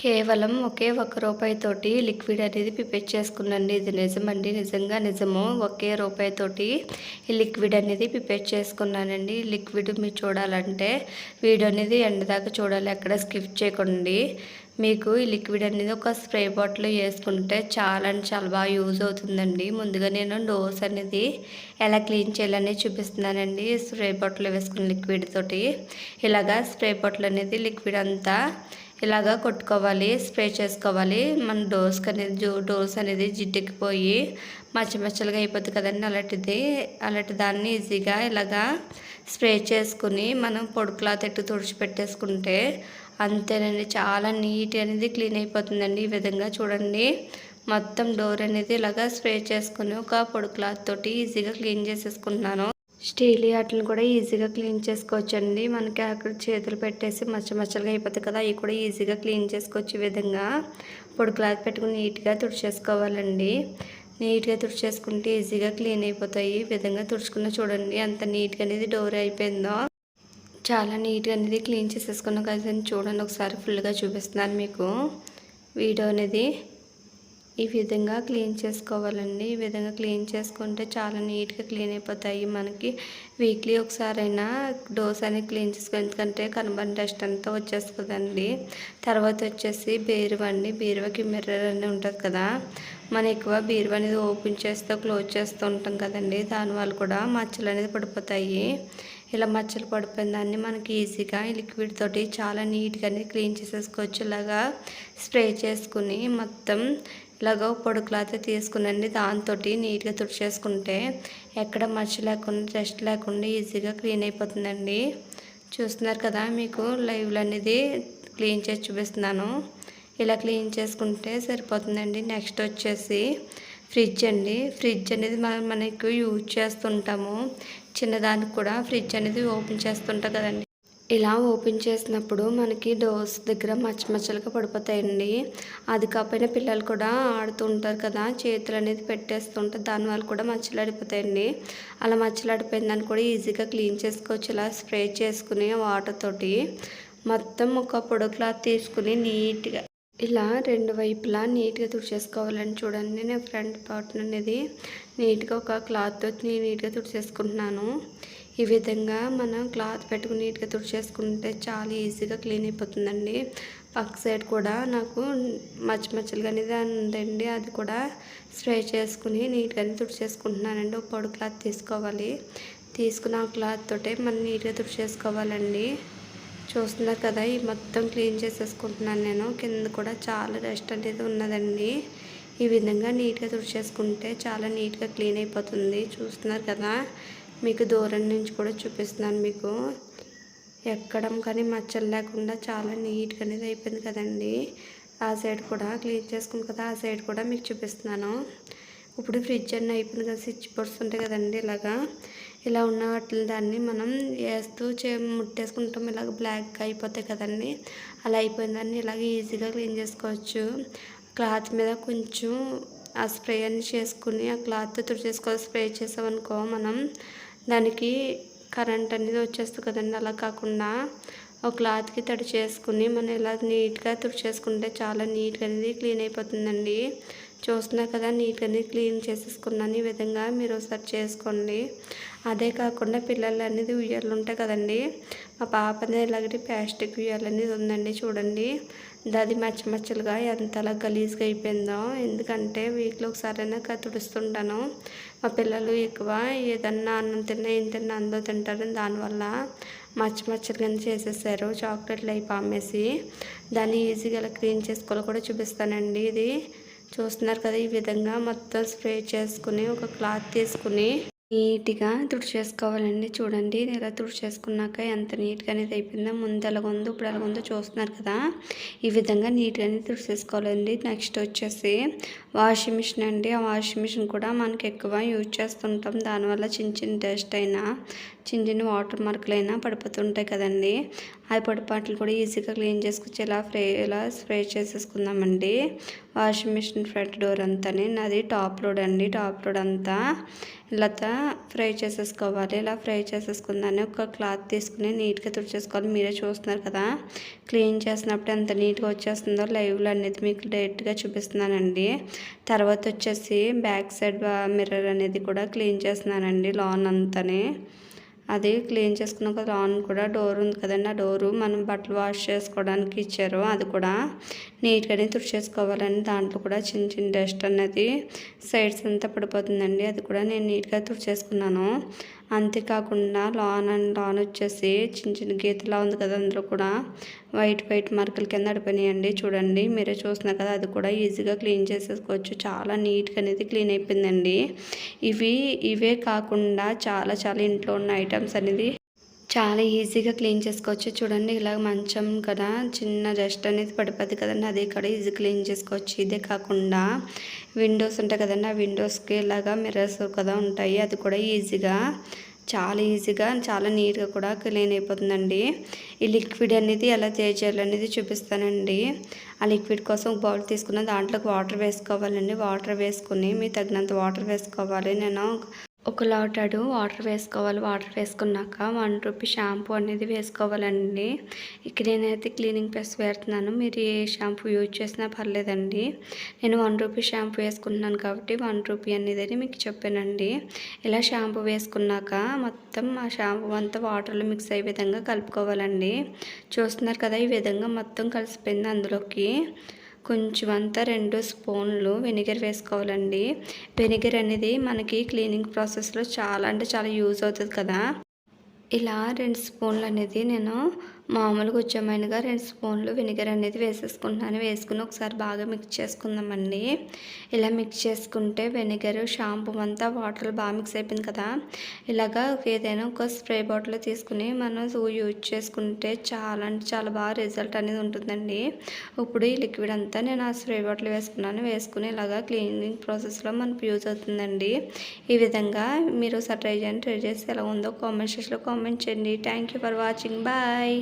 కేవలం ఒకే ఒక్క రూపాయితోటి లిక్విడ్ అనేది ప్రిపేర్ చేసుకున్నానండి. ఇది నిజమండి. నిజంగా నిజము. ఒకే రూపాయితోటి ఈ లిక్విడ్ అనేది ప్రిపేర్ చేసుకున్నానండి. లిక్విడ్ మీరు చూడాలంటే వీడియో అనేది ఎండ్ దాకా చూడాలి. ఎక్కడ స్కిప్ చేయకండి. మీకు ఈ లిక్విడ్ అనేది ఒక స్ప్రే బాటిల్లో వేసుకుంటే చాలా అంటే చాలా బాగా యూజ్ అవుతుందండి. ముందుగా నేను డోస్ అనేది ఎలా క్లీన్ చేయాలని చూపిస్తున్నానండి. స్ప్రే బాటిల్లో వేసుకున్న లిక్విడ్ తోటి ఇలాగా స్ప్రే బాటిల్ అనేది లిక్విడ్ అంతా ఇలాగా కొట్టుకోవాలి, స్ప్రే చేసుకోవాలి. మన డోస్ అనేది జిడ్డెక్కిపోయి మచ్చలుగా అయిపోతుంది కదండి. అలాంటి దాన్ని ఈజీగా ఇలాగా స్ప్రే చేసుకుని మనం పొడి క్లాత్ ఎట్టు తుడిచిపెట్టేసుకుంటే అంతేనండి, చాలా నీట్ అనేది క్లీన్ అయిపోతుందండి. ఈ విధంగా చూడండి, మొత్తం డోర్ అనేది ఇలాగా స్ప్రే చేసుకుని ఒక పొడి క్లాత్ తోటి ఈజీగా క్లీన్ చేసేసుకుంటున్నాను. స్టీల్ వాటిని కూడా ఈజీగా క్లీన్ చేసుకోవచ్చండి. మనకి అక్కడ చేతులు పెట్టేసి మచ్చలుగా అయిపోతాయి కదా, అవి కూడా ఈజీగా క్లీన్ చేసుకోవచ్చు. ఈ విధంగా పొడి క్లాత్ పెట్టుకుని నీట్గా తుడిచేసుకోవాలండి. నీట్గా తుడిచేసుకుంటే ఈజీగా క్లీన్ అయిపోతాయి. ఈ విధంగా తుడుచుకున్న చూడండి ఎంత నీట్గా అనేది డోర్ అయిపోయిందో. చాలా నీట్గా అనేది క్లీన్ చేసేసుకున్నాం కదా, చూడండి ఒకసారి ఫుల్గా చూపిస్తున్నాను మీకు. వీడియో అనేది ఈ విధంగా క్లీన్ చేసుకోవాలండి. ఈ విధంగా క్లీన్ చేసుకుంటే చాలా నీట్గా క్లీన్ అయిపోతాయి. మనకి వీక్లీ ఒకసారైనా డోస్ అనేది క్లీన్ చేసుకోవాలి, ఎందుకంటే కనబడిన డస్ట్ అంతా వచ్చేస్తుందండి. తర్వాత వచ్చేసి బీరువాకి మిర్రర్ అనేది ఉంటుంది కదా, మనం ఎక్కువ బీరువా అనేది ఓపెన్ చేస్తూ క్లోజ్ చేస్తూ ఉంటాం కదండి, దానివల్ల కూడా మచ్చలు అనేది పడిపోతాయి. ఇలా మచ్చలు పడిపోయిన దాన్ని మనకి ఈజీగా ఈ లిక్విడ్ తోటి చాలా నీట్గా అనేది క్లీన్ చేసేసుకోవచ్చు. ఇలాగా స్ప్రే చేసుకుని మొత్తం ఇలాగ పొడి క్లాత్ తీసుకునండి, దాంతో నీట్గా తుడిచేసుకుంటే ఎక్కడ మచ్చ లేకుండా డస్ట్ లేకుండా ఈజీగా క్లీన్ అయిపోతుందండి. చూస్తున్నారు కదా, మీకు లైవ్లో అనేది క్లీన్ చేసి చూపిస్తున్నాను. ఇలా క్లీన్ చేసుకుంటే సరిపోతుందండి. నెక్స్ట్ వచ్చేసి ఫ్రిడ్జ్ అండి. ఫ్రిడ్జ్ అనేది మనకు యూజ్ చేస్తుంటాము. చిన్నదానికి కూడా ఫ్రిడ్జ్ అనేది ఓపెన్ చేస్తుంటాం కదండి. ఇలా ఓపెన్ చేసినప్పుడు మనకి డోర్స్ దగ్గర మచ్చలుగా పడిపోతాయండి. అది కాకపోయినా పిల్లలు కూడా ఆడుతూ ఉంటారు కదా, చేతులు అనేది పెట్టేస్తుంటారు, దానివల్ల కూడా మచ్చలు ఆడిపోతాయండి. అలా మచ్చలు ఆడిపోయిన దాన్ని కూడా ఈజీగా క్లీన్ చేసుకోవచ్చు. ఇలా స్ప్రే చేసుకుని వాటర్ తోటి మొత్తం ఒక పొడి క్లాత్ తీసుకుని నీట్గా ఇలా రెండు వైపులా నీట్గా తుడిచేసుకోవాలని చూడండి. నేను ఫ్రంట్ పార్ట్ అనేది నీట్గా ఒక క్లాత్ తోటి నీట్గా తుడిచేసుకుంటున్నాను. ఈ విధంగా మనం క్లాత్ పెట్టుకుని నీట్గా తుడిచేసుకుంటే చాలా ఈజీగా క్లీన్ అయిపోతుందండి. పక్క సైడ్ కూడా నాకు మచ్చలుగా అనేది ఉందండి, అది కూడా స్ప్రే చేసుకుని నీట్గానే తుడిచేసుకుంటున్నానండి. ఒక పొడి క్లాత్ తీసుకోవాలి, తీసుకుని ఆ క్లాత్ తోటే మనం నీట్గా తుడిచేసుకోవాలండి. చూస్తున్నారు కదా, ఈ మొత్తం క్లీన్ చేసేసుకుంటున్నాను నేను. కింద కూడా చాలా డస్ట్ అనేది ఉన్నదండి. ఈ విధంగా నీట్గా తుడిచేసుకుంటే చాలా నీట్గా క్లీన్ అయిపోతుంది. చూస్తున్నారు కదా, మీకు దూరం నుంచి కూడా చూపిస్తున్నాను. మీకు ఎక్కడం కానీ మచ్చలు లేకుండా చాలా నీట్గా అనేది అయిపోయింది కదండి. ఆ సైడ్ కూడా క్లీన్ చేసుకుంది కదా, ఆ సైడ్ కూడా మీకు చూపిస్తున్నాను. ఇప్పుడు ఫ్రిడ్జ్ అన్నీ అయిపోయింది కదా, స్విచ్ బోర్డ్స్ ఉంటాయి కదండి, ఇలా ఉన్న వాటిని దాన్ని మనం వేస్తూ ముట్టేసుకుంటాం, ఇలాగ బ్లాక్గా అయిపోతాయి కదండి. అలా అయిపోయిన దాన్ని ఇలాగ ఈజీగా క్లీన్ చేసుకోవచ్చు. క్లాత్ మీద కొంచెం ఆ స్ప్రే అన్ని చేసుకుని ఆ క్లాత్ తుడిచేసుకోవాలి. స్ప్రే చేసామనుకో మనం దానికి కరెంట్ అనేది వచ్చేస్తుంది కదండి. అలా కాకుండా ఒక క్లాత్కి తడి చేసుకుని మనం ఇలా నీట్గా తుడిచేసుకుంటే చాలా నీట్గా అనేది క్లీన్ అయిపోతుందండి. చూస్తున్నారు కదా, నీట్గా క్లీన్ చేసేసుకున్నాను. ఈ విధంగా మీరు ఒకసారి చేసుకోండి. అదే కాకుండా పిల్లలు అనేది ఉయ్యాలు ఉంటాయి కదండి, మా పాప అనేది ఇలాంటి ప్లాస్టిక్ ఉయ్యాలు అనేది ఉందండి. చూడండి, అది మచ్చలుగా ఎంతలా గలీజ్గా అయిపోయిందో. ఎందుకంటే వీక్లో ఒకసారైనా తుడుస్తుంటాను. మా పిల్లలు ఎక్కువ ఏదన్నా అన్నం తిన్నా ఏం తిన్నా అందరూ తింటారు, దానివల్ల మచ్చలుగా చేసేసారు. చాక్లెట్లు అవి పామేసి దాన్ని ఈజీగా ఇలా క్లీన్ చేసుకోవాలి కూడా చూపిస్తానండి. ఇది చూస్తున్నారు కదా, ఈ విధంగా మొత్తం స్ప్రే చేసుకుని ఒక క్లాత్ తీసుకుని నీట్గా తుడిచేసుకోవాలండి. చూడండి, ఇలా తుడిచేసుకున్నాక ఎంత నీట్గా అనేది అయిపోయిందో. ముందు ఎలాగుందో ఇప్పుడు ఎలాగుందో చూస్తున్నారు కదా, ఈ విధంగా నీట్గా అనేది తుడిచేసుకోవాలండి. నెక్స్ట్ వచ్చేసి వాషింగ్ మిషన్ అండి. ఆ వాషింగ్ మిషన్ కూడా మనకి ఎక్కువ యూజ్ చేస్తుంటాం, దానివల్ల చిన్న డస్ట్ అయినా చిన్న వాటర్ మార్కులు అయినా పడిపోతుంటాయి కదండి. ఆ పొడిపాట్లు కూడా ఈజీగా క్లీన్ చేసుకొచ్చి ఇలా స్ప్రే చేసేసుకుందామండి. వాషింగ్ మిషన్ ఫ్రంట్ డోర్ అంతా నాది టాప్ లోడ్ అండి. టాప్ లోడ్ అంతా ఇలా ఫ్రై చేసేసుకోవాలి. ఇలా ఫ్రై చేసేసుకుందాన్ని ఒక క్లాత్ తీసుకుని నీట్గా తుడిచేసుకోవాలి. మీరే చూస్తున్నారు కదా, క్లీన్ చేసినప్పుడు ఎంత నీట్గా వచ్చేస్తుందో లైవ్లో అనేది మీకు డైరెక్ట్గా చూపిస్తున్నానండి. తర్వాత వచ్చేసి బ్యాక్ సైడ్ మిర్రర్ అనేది కూడా క్లీన్ చేస్తున్నానండి. లాన్ అంతానే అది క్లీన్ చేసుకున్నాక లాన్ కూడా డోర్ ఉంది కదండి, ఆ డోరు మనం బట్టలు వాష్ చేసుకోవడానికి ఇచ్చారు. అది కూడా నీట్గానే తుడిచేసుకోవాలండి. దాంట్లో కూడా చిన్న చిన్న డస్ట్ అనేది సైడ్స్ అంతా పడిపోతుందండి. అది కూడా నేను నీట్గా తుడిచేసుకున్నాను. అంతేకాకుండా లాన్ వచ్చేసి చిన్న చిన్న గీతలా ఉంది కదా, అందులో కూడా వైట్ మరకల కింద అడిపోయినాయండి. చూడండి, మీరే చూస్తున్నారు కదా, అది కూడా ఈజీగా క్లీన్ చేసేసుకోవచ్చు. చాలా నీట్గా అనేది క్లీన్ అయిపోయిందండి. ఇవే కాకుండా చాలా ఇంట్లో ఉన్న ఐటమ్స్ అనేది చాలా ఈజీగా క్లీన్ చేసుకోవచ్చు. చూడండి, ఇలా మంచం కదా చిన్న డస్ట్ అనేది పడిపోద్ది కదండి, అది ఇక్కడ ఈజీ క్లీన్ చేసుకోవచ్చు. ఇదే కాకుండా విండోస్ ఉంటాయి కదండి, ఆ విండోస్కి ఇలాగా మిర్రర్స్ కదా ఉంటాయి, అది కూడా ఈజీగా చాలా నీట్గా కూడా క్లీన్ అయిపోతుందండి. ఈ లిక్విడ్ అనేది ఎలా తయారు చేయాలనేది చూపిస్తానండి. ఆ లిక్విడ్ కోసం ఒక బౌల్ తీసుకున్న దాంట్లోకి వాటర్ వేసుకోవాలండి. వాటర్ వేసుకుని మీ తగినంత వాటర్ వేసుకోవాలి. నేను ఒక లోటాడు వాటర్ వేసుకోవాలి. వాటర్ వేసుకున్నాక 1 రూపీ షాంపూ అనేది వేసుకోవాలండి. ఇక్కడ నేనైతే క్లీనింగ్ ప్లస్ వేస్తున్నాను, మీరు ఏ షాంపూ యూజ్ చేసినా పర్లేదండి. నేను 1 రూపీ షాంపూ వేసుకుంటున్నాను కాబట్టి 1 రూపీ అనేది మీకు చెప్పానండి. ఇలా షాంపూ వేసుకున్నాక మొత్తం ఆ షాంపూ అంతా వాటర్లో మిక్స్ అయ్యే విధంగా కలుపుకోవాలండి. చూస్తున్నారు కదా, ఈ విధంగా మొత్తం కలిసిపోయింది. అందులోకి కొంచెం అంతా 2 స్పూన్లు వెనిగర్ వేసుకోవాలండి. వెనిగర్ అనేది మనకి క్లీనింగ్ ప్రాసెస్లో చాలా యూజ్ అవుతుంది కదా. ఇలా 2 స్పూన్లు అనేది నేను మామూలుగా వచ్చామైనగా 2 స్పూన్లు వెనిగర్ అనేది వేసేసుకుంటున్నాను. వేసుకుని ఒకసారి బాగా మిక్స్ చేసుకుందామండి. ఇలా మిక్స్ చేసుకుంటే వెనిగర్ షాంపూ అంతా వాటర్ బాగా మిక్స్ అయిపోయింది కదా. ఇలాగా ఏదైనా ఒక స్ప్రే బాటిల్ తీసుకుని మనం యూజ్ చేసుకుంటే చాలా బాగా రిజల్ట్ అనేది ఉంటుందండి. ఇప్పుడు ఈ లిక్విడ్ అంతా నేను ఆ స్ప్రే బాటిల్ వేసుకుని ఇలాగా క్లీనింగ్ ప్రాసెస్లో మనకు యూజ్ అవుతుందండి. ఈ విధంగా మీరు ట్రై చేసి ఎలా ఉందో కామెంట్ సెక్షన్లో కామెంట్ చేయండి. Thank you for watching. Bye.